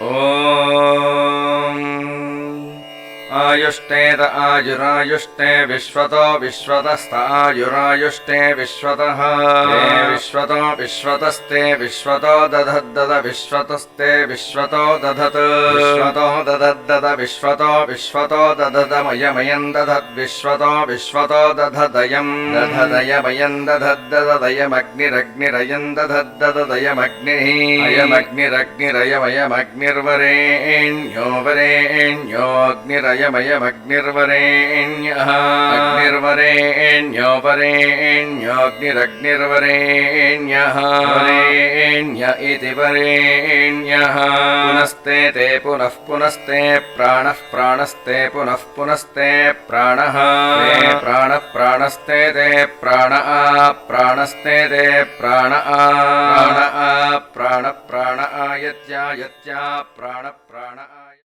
ॐ आयुष्टेत आयुरायुष्टे विश्वतो विश्वतस्त आयुरायुष्टे विश्वतः विश्वतो विश्वतस्ते विश्वतो दधद्दद विश्वतस्ते विश्वतो दधत् विश्वतो दधद्दद विश्वतो विश्वतो दधदमयमयं दधद् विश्वतो विश्वतो दधदयं दधदयमयं दधद्ददयमग्निरग्निरयं दधद्ददयमग्निः अयमग्निरग्निरयमयमग्निर्वरेण्यो वरेण्योऽग्निरयमयमग्निर्वरेण्यः अग्निर्वरेण्यो वरेण्योऽग्निरग्निर्वरेण्यः वरेण्य इति वरेण्यः पुनस्ते ते पुनः पुनस्ते प्राणः प्राणस्ते पुनः पुनस्ते प्राणः ते प्राणः प्राणस्ते ते प्राण प्राणस्ते ते प्राण प्राण प्राण प्राण आयत्या प्राण प्राण